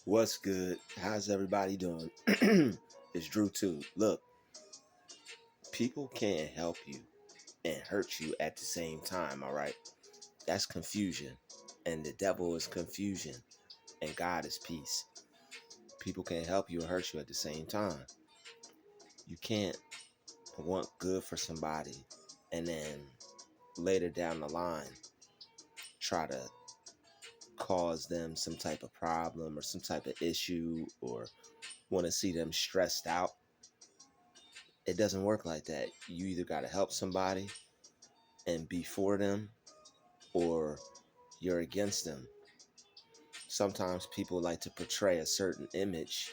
What's good? How's everybody doing? It's Drew too. Look, people can't help you and hurt you at the same time, all right? That's confusion. And the devil is confusion, and God is peace. People can't help you and hurt you at the same time. You can't want good for somebody and then later down the line try to cause them some type of problem or some type of issue or want to see them stressed out. It doesn't work like that. You either got to help somebody and be for them, or you're against them. Sometimes people like to portray a certain image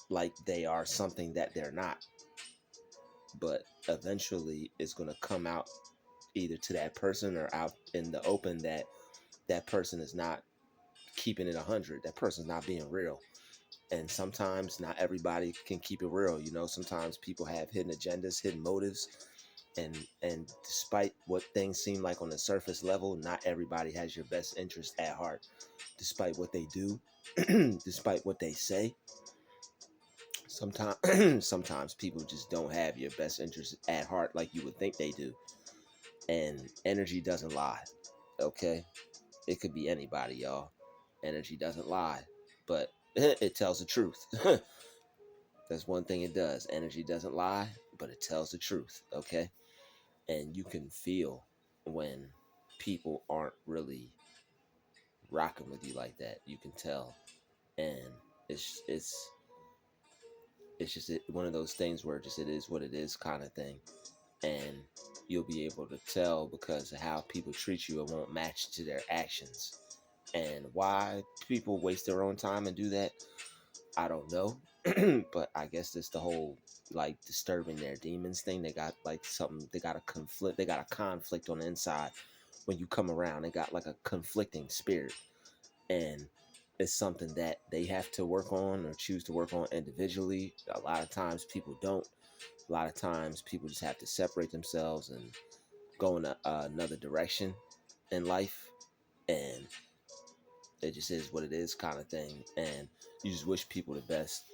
like they are something that they're not, but eventually it's going to come out either to that person or out in the open that that person is not keeping it 100. That person's not being real. And sometimes not everybody can keep it real. Sometimes people have hidden agendas, hidden motives, and despite what things seem like on the surface level, not everybody has your best interest at heart. Despite what they do, despite what they say, sometimes sometimes people just don't have your best interest at heart like you would think they do. And energy doesn't lie. Okay, it could be anybody, y'all. Energy doesn't lie, but it tells the truth. That's one thing it does. Energy doesn't lie, but it tells the truth. Okay, and you can feel when people aren't really rocking with you like that. You can tell, and it's just one of those things where just it is what it is kind of thing, and you'll be able to tell because of how people treat you. It won't match to their actions, and why people waste their own time and do that, I don't know. But I guess it's the whole like disturbing their demons thing. They got like something. They got a conflict. They got a conflict on the inside. When you come around, they got like a conflicting spirit, and it's something that they have to work on or choose to work on individually. A lot of times people don't. A lot of times people just have to separate themselves and go in another direction in life, and it just is what it is kind of thing. And you just wish people the best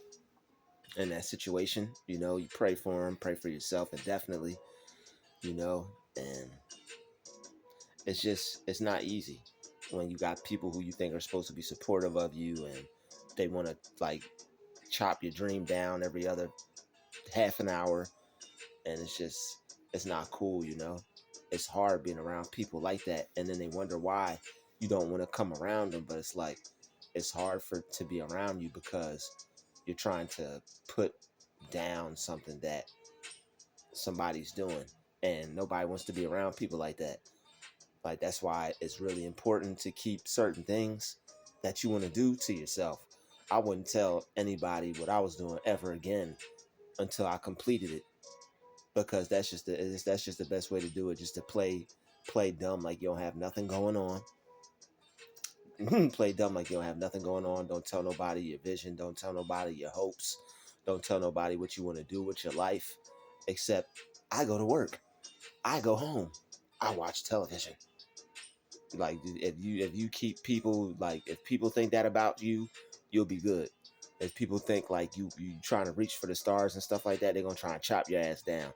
in that situation. You pray for them, pray for yourself, and definitely, you know, and it's not easy when you got people who you think are supposed to be supportive of you, and they want to like chop your dream down every other half an hour, and it's not cool. It's hard being around people like that, and then they wonder why you don't want to come around them. But it's like it's hard for to be around you because you're trying to put down something that somebody's doing, and nobody wants to be around people like that. Like, that's why it's really important to keep certain things that you want to do to yourself. I wouldn't tell anybody what I was doing ever again until I completed it, because that's just the best way to do it. Just to play dumb like you don't have nothing going on. Play dumb like you don't have nothing going on. Don't tell nobody your vision. Don't tell nobody your hopes. Don't tell nobody what you want to do with your life. Except, I go to work. I go home. I watch television. Like, if you keep people, like, if people think that about you, you'll be good. If people think like you trying to reach for the stars and stuff like that, they're gonna try and chop your ass down.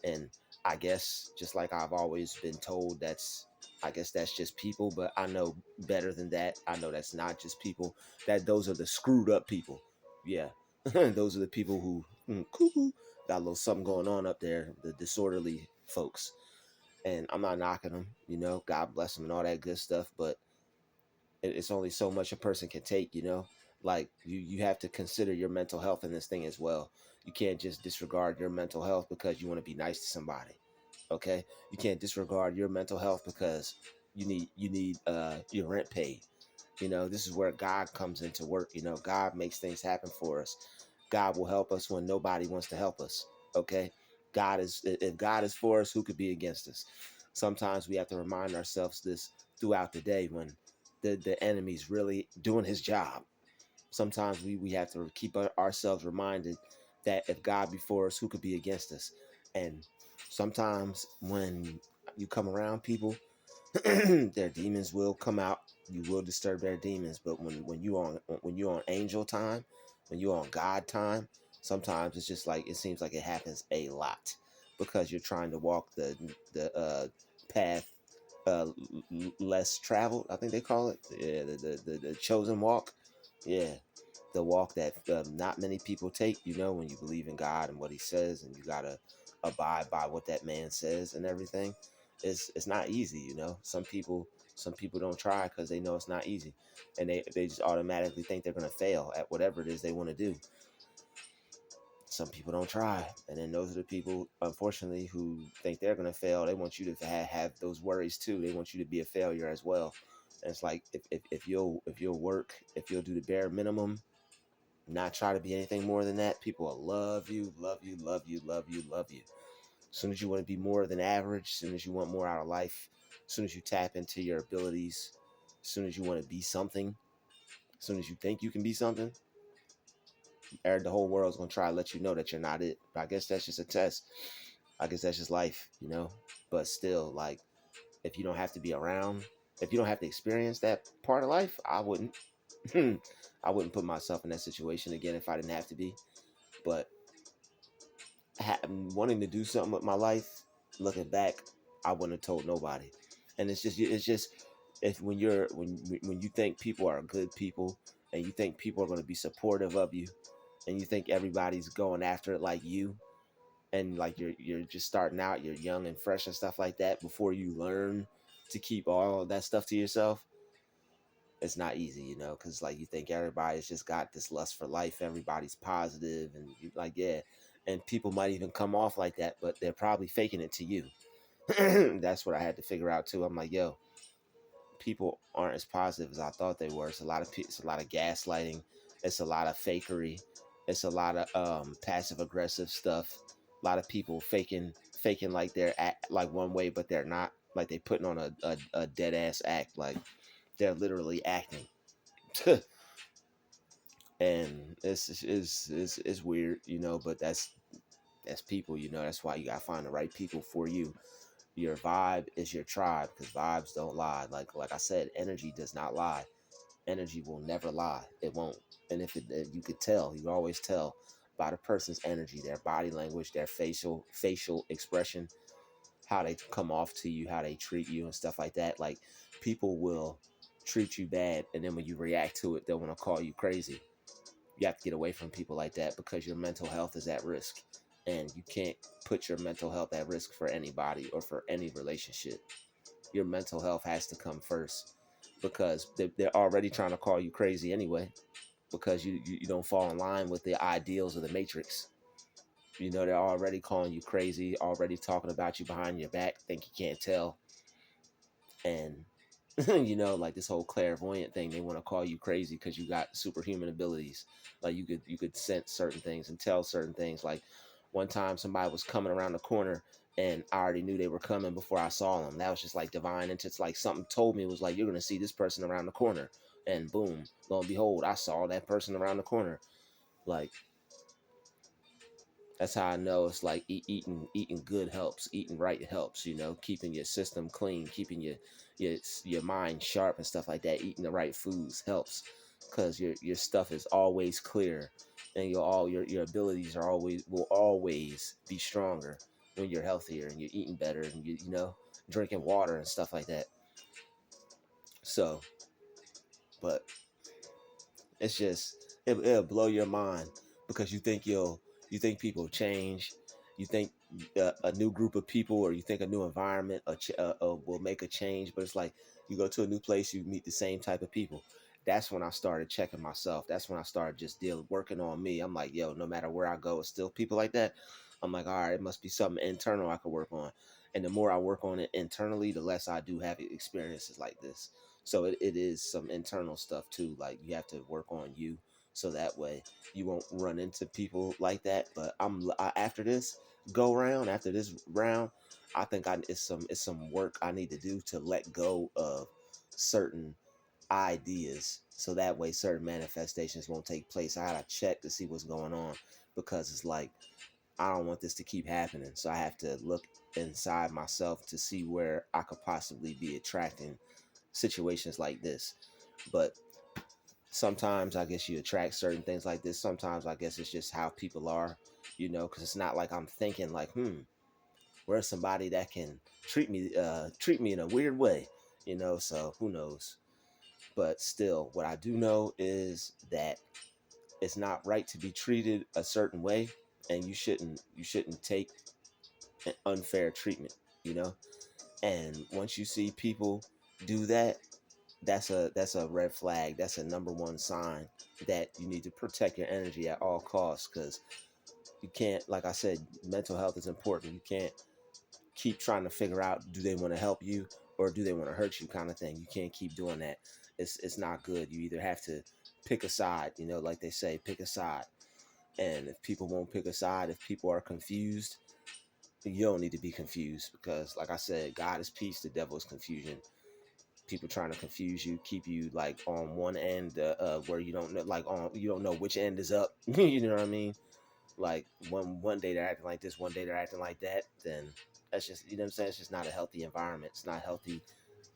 And I guess, just like I've always been told, I guess that's just people, but I know better than that. I know that's not just people. That those are the screwed up people. Yeah. Those are the people who cuckoo, got a little something going on up there, the disorderly folks. And I'm not knocking them, God bless them and all that good stuff, but it's only so much a person can take. Like, you have to consider your mental health in this thing as well. You can't just disregard your mental health because you want to be nice to somebody. Okay, you can't disregard your mental health because you need your rent paid. This is where God comes into work. God makes things happen for us. God will help us when nobody wants to help us. Okay, if God is for us, who could be against us? Sometimes we have to remind ourselves this throughout the day when the enemy's really doing his job. Sometimes we have to keep ourselves reminded that if God be for us, who could be against us? And sometimes when you come around people, their demons will come out. You will disturb their demons, but when you on angel time, when you on God time, sometimes it's just like it seems like it happens a lot because you're trying to walk the path less traveled. I think they call it, yeah, the chosen walk. Yeah, the walk that not many people take. You know, when you believe in God and what He says, and you gotta abide by what that man says and everything. It's not easy. You know, some people don't try because they know it's not easy, and they just automatically think they're gonna fail at whatever it is they want to do. Some people don't try, and then those are the people, unfortunately, who think they're gonna fail. They want you to have those worries too. They want you to be a failure as well. And it's like if you'll work, if you'll do the bare minimum, not try to be anything more than that, people will love you, love you, love you, love you, love you. As soon as you want to be more than average, as soon as you want more out of life, as soon as you tap into your abilities, as soon as you want to be something, as soon as you think you can be something, the whole world's gonna try to let you know that you're not it. But I guess that's just a test. I guess that's just life, you know. But still, like, if you don't have to be around, if you don't have to experience that part of life, I wouldn't. I wouldn't put myself in that situation again if I didn't have to be. But wanting to do something with my life, looking back, I wouldn't have told nobody. And it's just if when you think people are good people and you think people are going to be supportive of you and you think everybody's going after it like you, and like you're just starting out, you're young and fresh and stuff like that, before you learn to keep all of that stuff to yourself, it's not easy, you know, because like you think everybody's just got this lust for life, everybody's positive, and you like, yeah, and people might even come off like that, but they're probably faking it to you. That's what I had to figure out too. I'm like, yo, people aren't as positive as I thought they were. It's a lot of it's a lot of gaslighting, it's a lot of fakery, it's a lot of passive aggressive stuff. A lot of people faking like they're like one way, but they're not. Like they putting on a dead ass act, like they're literally acting. And it's weird, you know, but that's people, you know. That's why you gotta find the right people for you. Your vibe is your tribe, because vibes don't lie. Like I said, energy does not lie. Energy will never lie. It won't. And if you could tell, you always tell by the person's energy, their body language, their facial expression, how they come off to you, how they treat you and stuff like that. Like, people will treat you bad, and then when you react to it, they'll want to call you crazy. You have to get away from people like that, because your mental health is at risk, and you can't put your mental health at risk for anybody or for any relationship. Your mental health has to come first, because they're already trying to call you crazy anyway, because you don't fall in line with the ideals of the matrix. You know, they're already calling you crazy, already talking about you behind your back, think you can't tell. And you know, like this whole clairvoyant thing, they want to call you crazy because you got superhuman abilities. Like you could sense certain things and tell certain things. Like one time somebody was coming around the corner, and I already knew they were coming before I saw them. That was just like divine. And it's like something told me, it was like, you're gonna see this person around the corner. And boom, lo and behold, I saw that person around the corner. Like, that's how I know it's like eating good helps, eating right helps. You know, keeping your system clean, keeping your mind sharp and stuff like that. Eating the right foods helps, because your stuff is always clear, and your abilities are always will always be stronger when you're healthier and you're eating better, and you know, drinking water and stuff like that. So, but it's just it'll blow your mind, because you think people change, you think a new group of people, or you think a new environment will make a change, but it's like you go to a new place, you meet the same type of people. That's when I started checking myself. That's when I started just working on me. I'm like, yo, no matter where I go, it's still people like that. I'm like, all right, it must be something internal I could work on. And the more I work on it internally, the less I do have experiences like this. So it is some internal stuff too. Like, you have to work on you, so that way you won't run into people like that. But after this after this round, I think it's some work I need to do to let go of certain ideas, so that way certain manifestations won't take place. I gotta check to see what's going on, because it's like, I don't want this to keep happening. So I have to look inside myself to see where I could possibly be attracting situations like this. But sometimes I guess you attract certain things like this. Sometimes I guess it's just how people are, because it's not like I'm thinking like, where's somebody that can treat me in a weird way, so who knows. But still, what I do know is that it's not right to be treated a certain way, and you shouldn't take an unfair treatment, you know. And once you see people do that, that's a red flag. That's a number one sign that you need to protect your energy at all costs, because you can't, like I said, mental health is important. You can't keep trying to figure out, do they want to help you or do they want to hurt you, kind of thing. You can't keep doing that. It's not good. You either have to pick a side, like they say, pick a side. And if people won't pick a side, if people are confused, you don't need to be confused, because like I said, God is peace, the devil is confusion. People trying to confuse you, keep you like on one end, where you don't know, like you don't know which end is up. You know what I mean? Like one day they're acting like this, one day they're acting like that. Then that's just, what I'm saying. It's just not a healthy environment. It's not healthy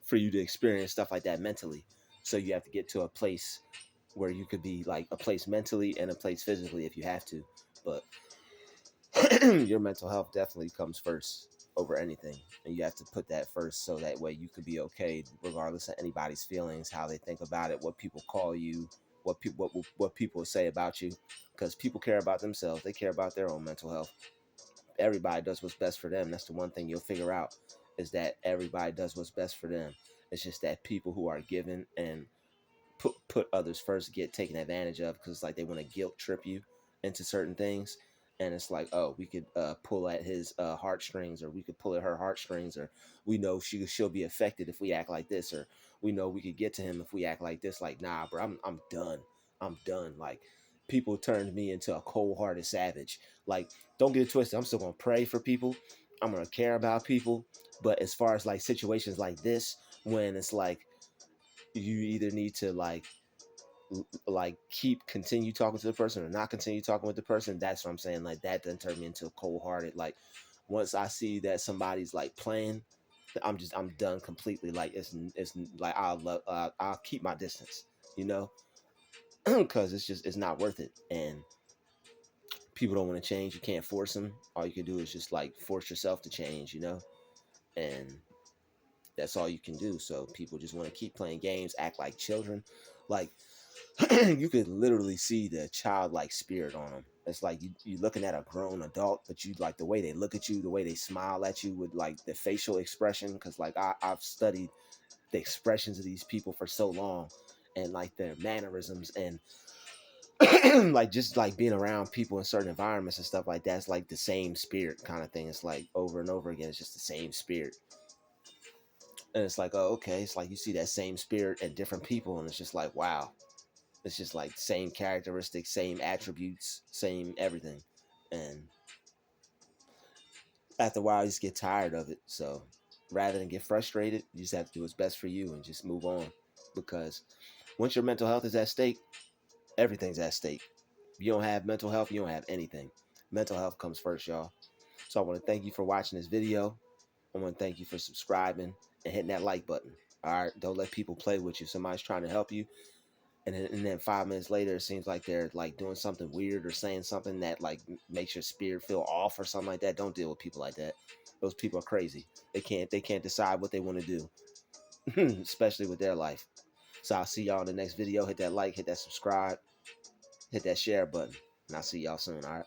for you to experience stuff like that mentally. So you have to get to a place where you could be like a place mentally and a place physically if you have to. But your mental health definitely comes first over anything, and you have to put that first, so that way you could be okay regardless of anybody's feelings, how they think about it, what people call you, what people say about you, because people care about themselves. They care about their own mental health. Everybody does what's best for them. That's the one thing you'll figure out, is that everybody does what's best for them. It's just that people who are given and put others first get taken advantage of, because it's like they want to guilt trip you into certain things. And it's like, oh, we could pull at his heartstrings, or we could pull at her heartstrings, or we know she'll be affected if we act like this, or we know we could get to him if we act like this. Like, nah, bro, I'm done. I'm done. Like, people turned me into a cold-hearted savage. Like, don't get it twisted. I'm still gonna pray for people. I'm gonna care about people. But as far as like situations like this, when it's like you either need to like continue talking to the person or not continue talking with the person, that's what I'm saying. Like, that doesn't turn me into a cold-hearted. Like, once I see that somebody's like playing, I'm done completely. Like, it's like I'll keep my distance, you know because it's not worth it. And people don't want to change. You can't force them. All you can do is just like force yourself to change, and that's all you can do. So people just want to keep playing games, act like children. Like, you could literally see the childlike spirit on them. It's like you looking at a grown adult, but you like the way they look at you, the way they smile at you with like the facial expression. Because like I've studied the expressions of these people for so long, and like their mannerisms, and like just like being around people in certain environments and stuff like that. It's like the same spirit kind of thing. It's like over and over again. It's just the same spirit. And it's like, oh, okay. It's like you see that same spirit in different people, and it's just like, wow. It's just like same characteristics, same attributes, same everything. And after a while, you just get tired of it. So rather than get frustrated, you just have to do what's best for you and just move on. Because once your mental health is at stake, everything's at stake. If you don't have mental health, you don't have anything. Mental health comes first, y'all. So I want to thank you for watching this video. I want to thank you for subscribing and hitting that like button. All right, don't let people play with you. Somebody's trying to help you, and then 5 minutes later, it seems like they're like doing something weird or saying something that like makes your spirit feel off or something like that. Don't deal with people like that. Those people are crazy. They can't decide what they want to do, especially with their life. So I'll see y'all in the next video. Hit that like, hit that subscribe, hit that share button, and I'll see y'all soon. All right.